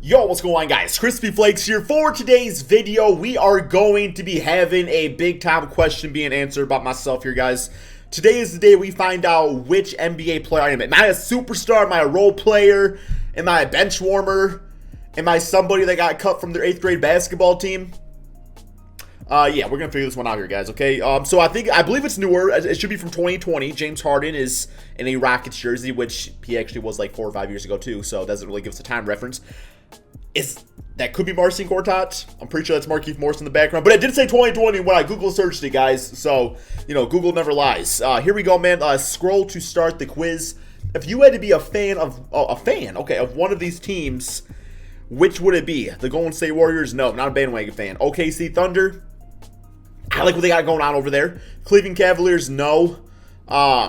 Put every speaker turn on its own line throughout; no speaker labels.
Yo, what's going on, guys? Crispy Flakes here. For today's video, we are going to be having a big time question being answered about myself here, guys. Today is the day we find out which NBA player I am. Am I a superstar? Am I a role player? Am I a bench warmer? Am I somebody that got cut from their 8th grade basketball team? Yeah, we're gonna figure this one out here, guys, okay? So I believe it's newer. It should be from 2020. James Harden is in a Rockets jersey, which he actually was like 4 or 5 years ago, too, so it doesn't really give us a time reference. That could be Marcin Gortat. I'm pretty sure that's Markieff Morris in the background. But it did say 2020 when I Google searched it, guys. So, you know, Google never lies. Here we go, man. Scroll to start the quiz. If you had to be a fan of one of these teams, which would it be? The Golden State Warriors? No, not a bandwagon fan. OKC Thunder? I like what they got going on over there. Cleveland Cavaliers? No.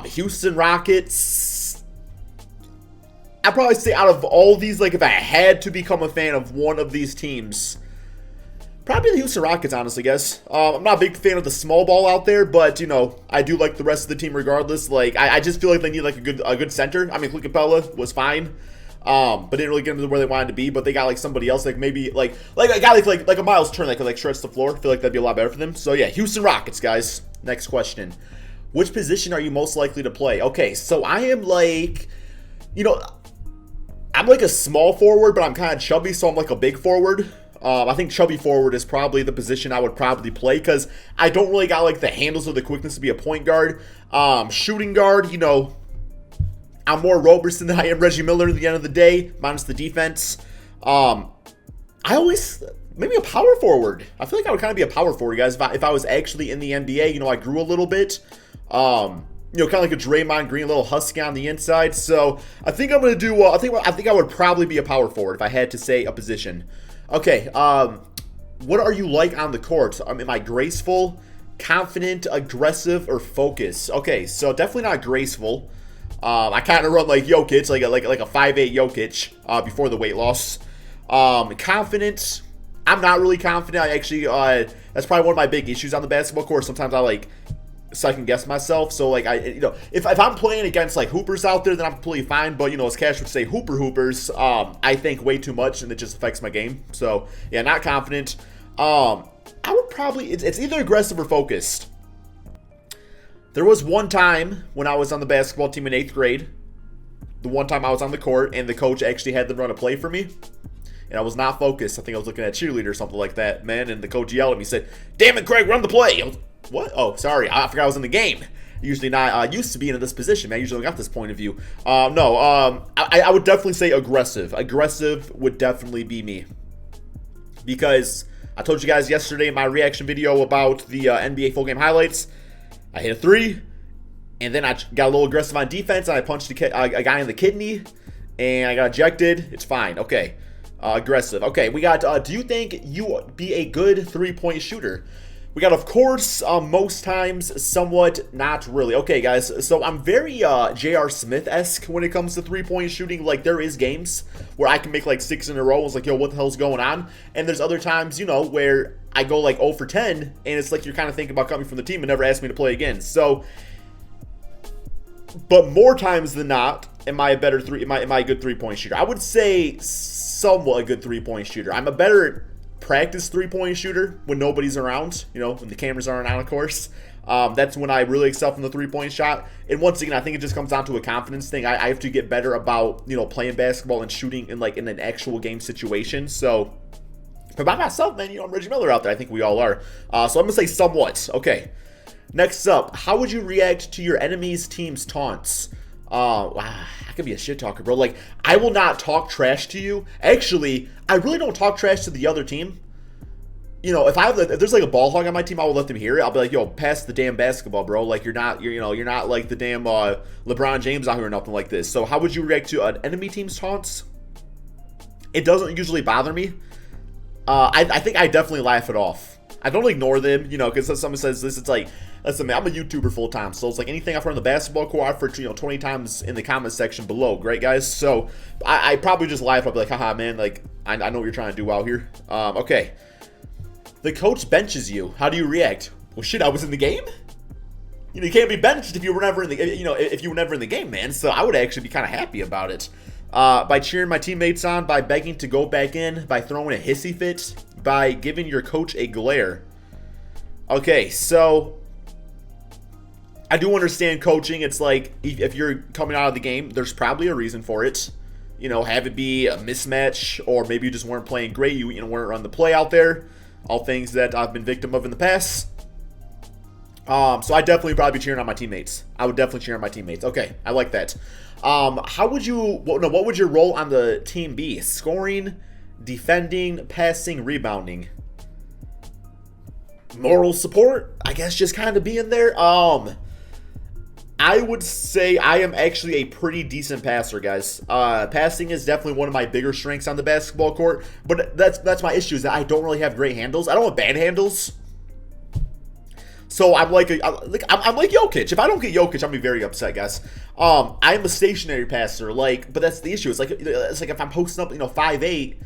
Houston Rockets? I'd probably say out of all these, like if I had to become a fan of one of these teams, probably the Houston Rockets, honestly, guys. I'm not a big fan of the small ball out there, but, you know, I do like the rest of the team regardless. Like, I just feel like they need, like, a good center. I mean, Clint Capella was fine, but didn't really get them to where they wanted to be. But they got, like, somebody else, like, maybe, like a guy like a Miles Turner that could, like, stretch the floor. I feel like that'd be a lot better for them. So, yeah, Houston Rockets, guys. Next question. Which position are you most likely to play? Okay, so I am, like, you know, I'm like a small forward, but I'm kind of chubby, so I'm like a big forward. I think chubby forward is probably the position I would probably play because I don't really got like the handles or the quickness to be a point guard. Shooting guard, you know, I'm more Roberson than I am Reggie Miller at the end of the day, minus the defense. Maybe a power forward. I feel like I would kind of be a power forward, guys, if I was actually in the NBA. You know, I grew a little bit. You know, kind of like a Draymond Green, little husky on the inside. So I think I'm gonna do. I think I would probably be a power forward if I had to say a position. Okay. What are you like on the court? Am I graceful, confident, aggressive, or focused? Okay, so definitely not graceful. I kind of run like Jokic, like a 5'8" Jokic before the weight loss. Confident. I'm not really confident. I actually that's probably one of my big issues on the basketball court. Sometimes I like second guess myself, so like if I'm playing against like hoopers out there, then I'm completely fine. But you know, as Cash would say, hoopers, I think way too much, and it just affects my game. So yeah, not confident. I would probably it's either aggressive or focused. There was one time when I was on the basketball team in 8th grade. The one time I was on the court, and the coach actually had them run a play for me, and I was not focused. I think I was looking at cheerleader or something like that, man. And the coach yelled at me, said, "Damn it, Craig, run the play." I was, what? Oh, sorry. I forgot I was in the game. Usually not used to being in this position, man. I usually got this point of view. I would definitely say aggressive. Aggressive would definitely be me. Because I told you guys yesterday in my reaction video about the NBA full game highlights, I hit a 3, and then I got a little aggressive on defense, and I punched a guy in the kidney, and I got ejected. It's fine. Okay. Aggressive. Okay, we got, do you think you would be a good three-point shooter? We got, of course, most times, somewhat, not really. Okay, guys, so I'm very J.R. Smith-esque when it comes to three-point shooting. Like, there is games where I can make, like, 6 in a row. It's like, yo, what the hell's going on? And there's other times, you know, where I go, like, 0 for 10, and it's like you're kind of thinking about coming from the team and never ask me to play again. So, but more times than not, am I a good three-point shooter? I would say somewhat a good three-point shooter. I'm a better practice three-point shooter when nobody's around, you know, when the cameras aren't on, of course. That's when I really excel from the three-point shot. And once again, I think it just comes down to a confidence thing. I have to get better about, you know, playing basketball and shooting in an actual game situation. So, but by myself, man, you know, I'm Reggie Miller out there. I think we all are. So I'm gonna say somewhat. Okay. Next up, how would you react to your enemy's team's taunts? Wow, I could be a shit talker, bro. Like, I will not talk trash to you. Actually, I really don't talk trash to the other team. You know, if there's like a ball hog on my team, I will let them hear it. I'll be like, yo, pass the damn basketball, bro. Like, you're not like the damn LeBron James out here or nothing like this. So how would you react to an enemy team's taunts? It doesn't usually bother me. I think I definitely laugh it off. I don't ignore them, you know, because someone says this, it's like, listen, man, I'm a YouTuber full time, so it's like anything I've heard on the basketball court, I've heard, you know, 20 times in the comment section below, great, guys? So I probably just laugh. I'll be like, haha, man, like, I know what you're trying to do out here. Okay. The coach benches you. How do you react? Well, shit, I was in the game? You know, you can't be benched if you were never in the, you know, if you were never in the game, man. So I would actually be kind of happy about it. By cheering my teammates on, by begging to go back in, by throwing a hissy fit, by giving your coach a glare. Okay, so I do understand coaching. It's like if you're coming out of the game, there's probably a reason for it. You know, have it be a mismatch, or maybe you just weren't playing great. You weren't running the play out there. All things that I've been victim of in the past. So I definitely probably be cheering on my teammates. I would definitely cheer on my teammates. Okay, I like that. What would your role on the team be? Scoring, defending, passing, rebounding. Moral support, I guess, just kind of being there. I would say I am actually a pretty decent passer, guys. Passing is definitely one of my bigger strengths on the basketball court, but that's my issue, is that I don't really have great handles. I don't have bad handles. So I'm like Jokic. If I don't get Jokic, I'm gonna be very upset, guys. I'm a stationary passer, but that's the issue. It's like if I'm posting up, 5'8",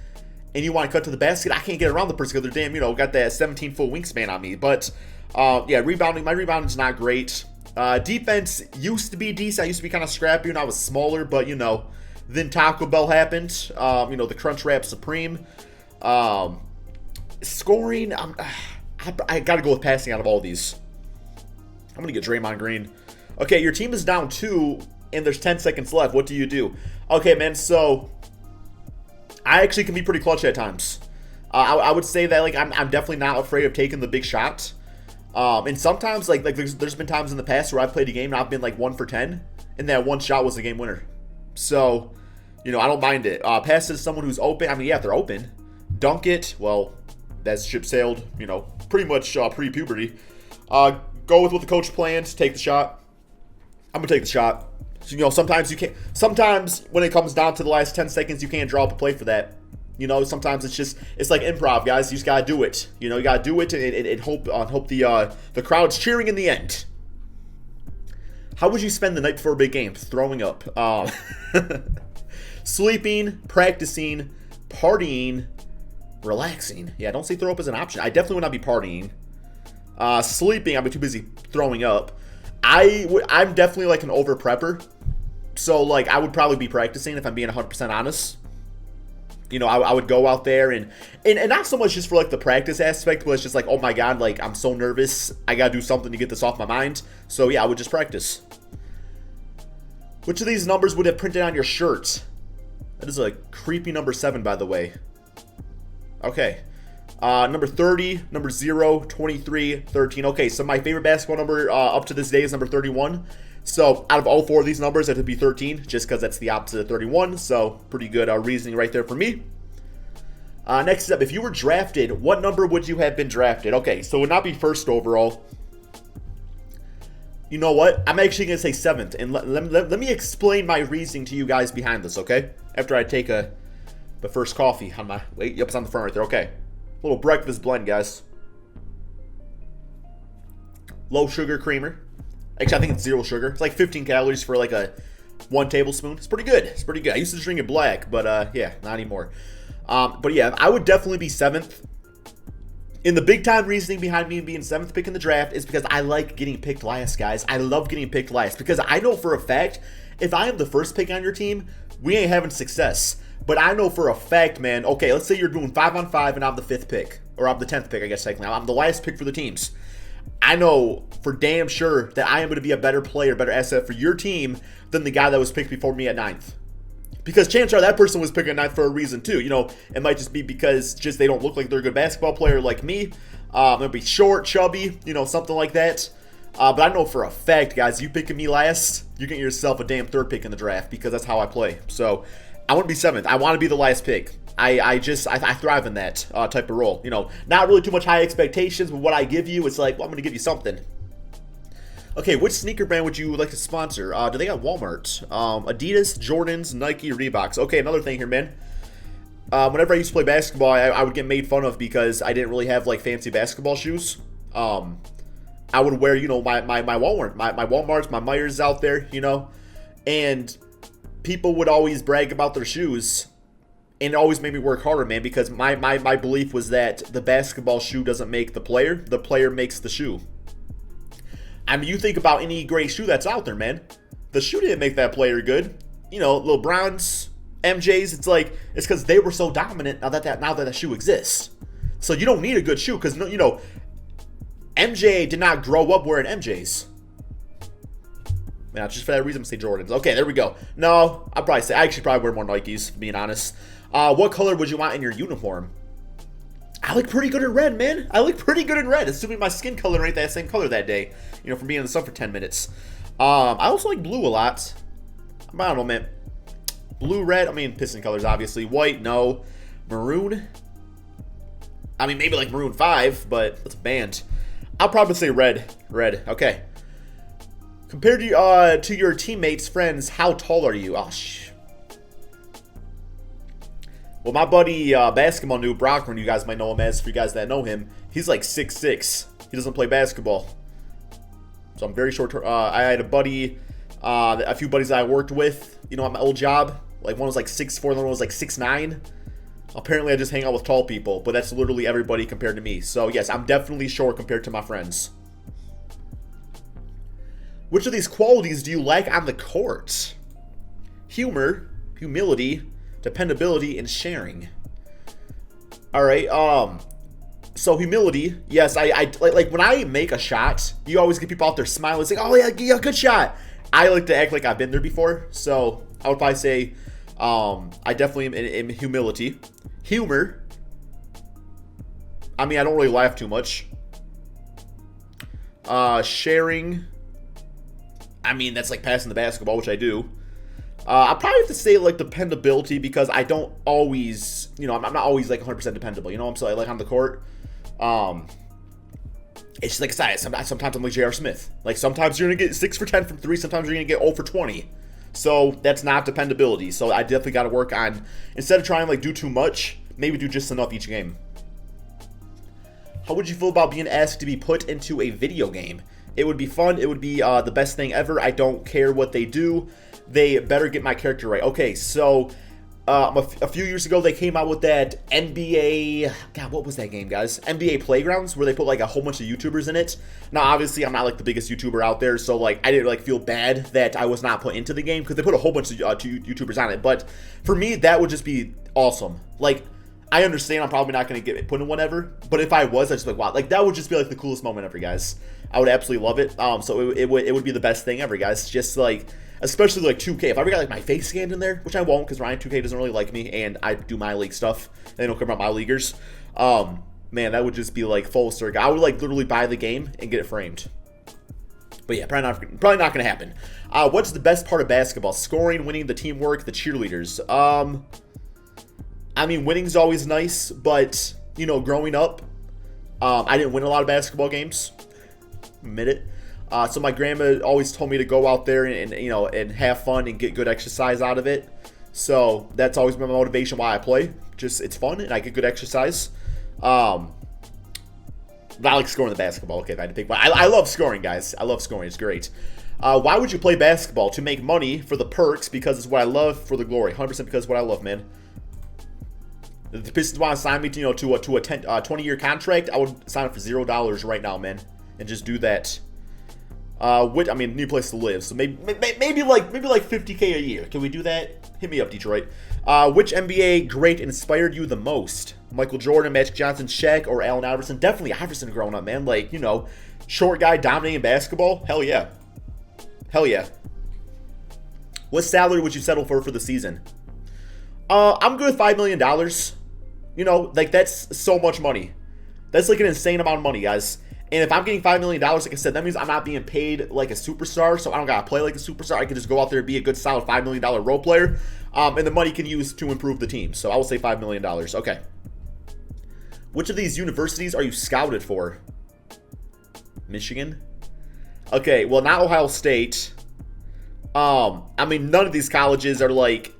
and you want to cut to the basket, I can't get around the person because they're damn, got that 17-foot wingspan on me. But yeah, rebounding. My rebounding's not great. Defense used to be decent. I used to be kind of scrappy when I was smaller, but then Taco Bell happened. The Crunch Wrap Supreme. Scoring, I gotta go with passing out of all these. I'm gonna get Draymond Green. Okay, your team is down 2, and there's 10 seconds left. What do you do? Okay, man, so I actually can be pretty clutch at times. I would say that I'm definitely not afraid of taking the big shot. And sometimes there's been times in the past where I've played a game and I've been 1 for 10, and that one shot was the game winner. So, I don't mind it. Pass it to someone who's open. I mean, yeah, if they're open. Dunk it. Well, that's ship sailed. Pretty much pre-puberty. Go with what the coach plans. Take the shot. I'm gonna take the shot. So, sometimes you can't. Sometimes when it comes down to the last 10 seconds, you can't draw up a play for that. Sometimes it's like improv, guys. You just gotta do it. You gotta do it and hope the crowd's cheering in the end. How would you spend the night before a big game? Throwing up. Sleeping, practicing, partying, relaxing. Yeah, don't say throw up as an option. I definitely would not be partying. Sleeping, I'd be too busy throwing up. I'm definitely an over prepper. So I would probably be practicing if I'm being 100% honest. I would go out there and not so much just for the practice aspect, but it's just oh my god, I'm so nervous. I gotta do something to get this off my mind. So yeah, I would just practice. Which of these numbers would have printed on your shirt? That is a creepy number 7, by the way. Okay. Number 30, number 0, 23, 13. Okay, so my favorite basketball number up to this day is number 31. So out of all 4 of these numbers, it would be 13, just because that's the opposite of 31. So pretty good reasoning right there for me. Next up, if you were drafted, what number would you have been drafted? Okay, so it would not be first overall. You know what? I'm actually going to say 7th. And let me explain my reasoning to you guys behind this, okay? After I take the first coffee on my... Wait, yep, it's on the front right there. Okay. Little breakfast blend, guys. Low sugar creamer. Actually, I think it's 0 sugar. It's 15 calories for a 1 tablespoon. It's pretty good. It's pretty good. I used to drink it black, but yeah, not anymore. But yeah, I would definitely be 7th. And the big time reasoning behind me being 7th pick in the draft is because I like getting picked last, guys. I love getting picked last because I know for a fact if I am the first pick on your team, we ain't having success. But I know for a fact, man, okay, let's say you're doing 5-on-5 and I'm the 5th pick. Or I'm the 10th pick, I guess, technically. I'm the last pick for the teams. I know for damn sure that I am going to be a better player, better asset for your team than the guy that was picked before me at 9th. Because chances are that person was picked at 9th for a reason too. It might just be because they don't look like they're a good basketball player like me. They'll be short, chubby, something like that. But I know for a fact, guys, you picking me last, you're getting yourself a damn 3rd pick in the draft because that's how I play. So I want to be 7th. I want to be the last pick. I thrive in that type of role. Not really too much high expectations, but what I give you, it's I'm going to give you something. Okay, which sneaker brand would you like to sponsor? Do they got Walmart? Adidas, Jordans, Nike, Reeboks. Okay, another thing here, man. Whenever I used to play basketball, I would get made fun of because I didn't really have fancy basketball shoes. I would wear, my Walmart, my Walmarts, my Myers out there, and people would always brag about their shoes. And it always made me work harder, man, because my belief was that the basketball shoe doesn't make the player makes the shoe. I mean, you think about any great shoe that's out there, man. The shoe didn't make that player good. LeBron's MJ's, it's like, it's because they were so dominant now that shoe exists. So you don't need a good shoe because, you know, MJ did not grow up wearing MJ's. Yeah, just for that reason, I'm say Jordans. Okay, there we go. No, I actually probably wear more Nikes, being honest. What color would you want in your uniform? I look pretty good in red, man. I look pretty good in red, assuming my skin color ain't that same color that day. You know, from being in the sun for 10 minutes. I also like blue a lot. I don't know, man. Blue, red, I mean, piston colors, obviously. White, no. Maroon? I mean, maybe like Maroon 5, but it's a band. I'll probably say red. Red, okay. Compared to your teammates, friends, how tall are you? Oh, well, my buddy, basketball noob, Brockman, you guys might know him as, for you guys that know him, he's like 6'6". He doesn't play basketball. So I'm very short. I had a buddy, a few buddies that I worked with, you know, at my old job. Like, one was like 6'4", the other one was like 6'9". Apparently, I just hang out with tall people, but that's literally everybody compared to me. So, yes, I'm definitely short compared to my friends. Which of these qualities do you like on the court? Humor, humility, dependability, and sharing. All right, so humility, yes, I like when I make a shot, you always get people out there smiling, saying, oh yeah, good shot. I like to act like I've been there before, so I would probably say I definitely am in humility. Humor, I mean, I don't really laugh too much. Sharing, I mean, that's like passing the basketball, which I do. I probably have to say like dependability because I don't always, you know, I'm not always like 100% dependable. You know what I'm saying? Like on the court, it's just like I said, sometimes I'm like J.R. Smith. Like sometimes you're gonna get 6 for 10 from 3, sometimes you're gonna get 0 for 20. So that's not dependability. So I definitely got to work on, instead of trying to like do too much, maybe do just enough each game. How would you feel about being asked to be put into a video game? It would be fun. It would be the best thing ever. I don't care what they do. They better get my character right. Okay, so a few years ago, they came out with that NBA... God, what was that game, guys? NBA Playgrounds, where they put, like, a whole bunch of YouTubers in it. Now, obviously, I'm not, like, the biggest YouTuber out there, so, like, I didn't, like, feel bad that I was not put into the game, because they put a whole bunch of YouTubers on it. But for me, that would just be awesome. Like, I understand I'm probably not going to get put in whatever, but if I was, I'd just be like, wow. Like, that would just be, like, the coolest moment ever, guys. I would absolutely love it. So it would be the best thing ever, guys. Just, like... Especially like 2K. If I ever got like my face scanned in there, which I won't because Ryan 2K doesn't really like me and I do my league stuff. They don't care about my leaguers. Man, that would just be like full circle. I would like literally buy the game and get it framed. But yeah, probably not gonna happen. What's the best part of basketball? Scoring, winning, the teamwork, the cheerleaders. I mean, winning's always nice, but you know, growing up, I didn't win a lot of basketball games. Admit it. So my grandma always told me to go out there and you know and have fun and get good exercise out of it. So that's always been my motivation why I play. Just it's fun and I get good exercise. But I like scoring the basketball. Okay, if I had to pick one. I love scoring, guys. I love scoring. It's great. Why would you play basketball? To make money, for the perks, because it's what I love, for the glory. 100% because it's what I love, man. If the Pistons want to sign me to, you know, to a 20-year contract, I would sign up for $0 right now, man, and just do that. Which, I mean, new place to live, so maybe like 50K a year. Can we do that? Hit me up, Detroit. Which NBA great inspired you the most? Michael Jordan, Magic Johnson, Shaq, or Allen Iverson? Definitely Iverson growing up, man. Like, you know, short guy dominating basketball. Hell yeah. Hell yeah. What salary would you settle for the season? I'm good with $5 million. You know, like, that's so much money. That's like an insane amount of money, guys. And if I'm getting $5 million, like I said, that means I'm not being paid like a superstar, so I don't gotta play like a superstar. I can just go out there and be a good, solid $5 million role player, and the money can use to improve the team. So I will say $5 million. Okay. Which of these universities are you scouted for? Michigan? Okay, well, not Ohio State. I mean, none of these colleges are like,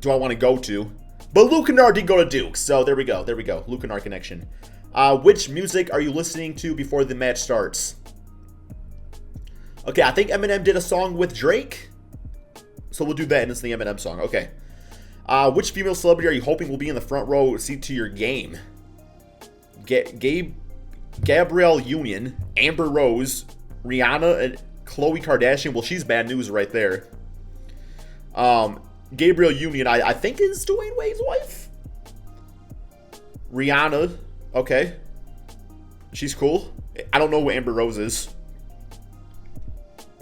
do I want to go to? But Luke Kennard did go to Duke, so there we go. There we go. Luke Kennard connection. Which music are you listening to before the match starts? Okay, I think Eminem did a song with Drake. So we'll do that, and it's the Eminem song. Okay. Which female celebrity are you hoping will be in the front row seat to your game? Gabrielle Union, Amber Rose, Rihanna, and Khloe Kardashian. Well, she's bad news right there. Gabrielle Union, I think is Dwayne Wade's wife. Rihanna, okay. She's cool. I don't know who Amber Rose is.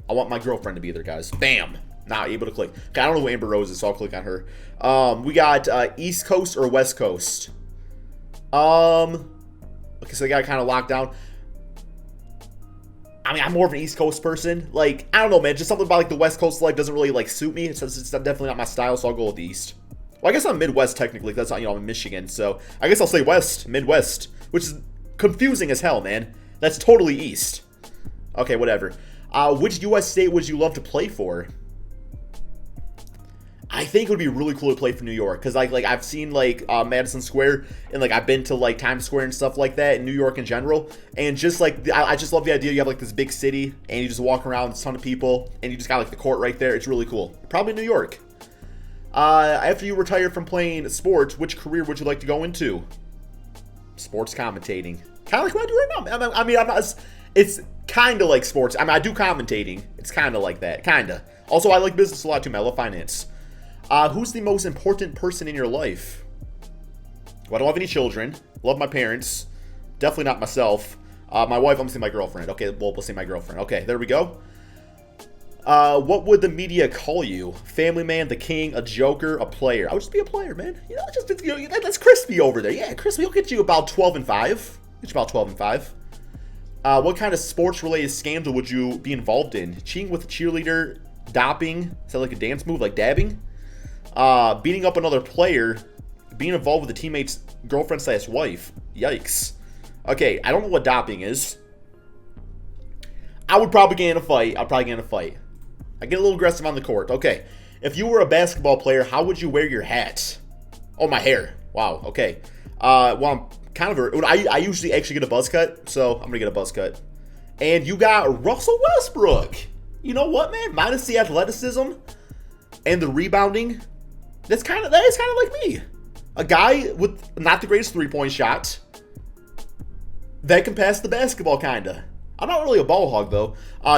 I want my girlfriend to be there, guys. Bam. Not able to click. Okay, I don't know who Amber Rose is, so I'll click on her. We got East Coast or West Coast. Okay, so they got kind of locked down. I mean, I'm more of an East Coast person. Like, I don't know, man. Just something about, like, the West Coast life doesn't really, like, suit me. It's definitely not my style, so I'll go with the East. Well, I guess I'm Midwest, technically. That's not, I'm in Michigan, so I guess I'll say West, Midwest, which is confusing as hell, man. That's totally East. Okay, whatever. Which U.S. state would you love to play for? I think it would be really cool to play for New York, because like I've seen like Madison Square, and like I've been to like Times Square and stuff like that in New York in general, and just like I just love the idea you have like this big city and you just walk around, there's a ton of people, and you just got like the court right there. It's really cool. Probably New York. After you retire from playing sports, which career would you like to go into? Sports commentating. Kind of like what I do right now. I mean, I'm not. It's kind of like sports. I mean, I do commentating. It's kind of like that. Kind of. Also, I like business a lot too, man. I love finance. Who's the most important person in your life? Well, I don't have any children. Love my parents. Definitely not myself. My wife, I'm going to say my girlfriend. Okay, well, we'll say my girlfriend. Okay, there we go. What would the media call you? Family man, the king, a joker, a player? I would just be a player, man. You know, just, you know, that's crispy over there. Yeah, crispy. He'll get you about 12-5. Get you about 12-5. What kind of sports-related scandal would you be involved in? Cheating with a cheerleader, doping, is that like a dance move, like dabbing? Beating up another player, being involved with a teammate's girlfriend/wife. Yikes. Okay, I don't know what doping is. I would probably get in a fight. I get a little aggressive on the court. Okay, if you were a basketball player, how would you wear your hat? Oh, my hair. Wow, okay. Well, I'm kind of I usually actually get a buzz cut, so I'm gonna get a buzz cut. And you got Russell Westbrook. You know what, man? Minus the athleticism and the rebounding, that is kind of like me. A guy with not the greatest three-point shot that can pass the basketball, kinda. I'm not really a ball hog, though.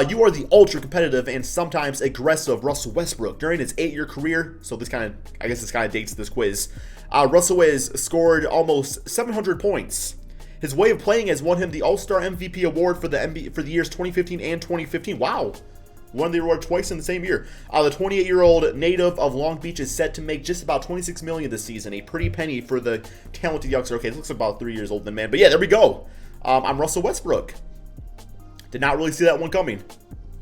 You are the ultra-competitive and sometimes aggressive Russell Westbrook. During his 8-year career, so this kind of, I guess this kind of dates this quiz, Russell has scored almost 700 points. His way of playing has won him the All-Star MVP award for the years 2015 and 2015. Wow. Won the award twice in the same year. The 28-year-old native of Long Beach is set to make just about $26 million this season. A pretty penny for the talented youngster. Okay, this looks about 3 years older than man. But yeah, there we go. I'm Russell Westbrook. Did not really see that one coming.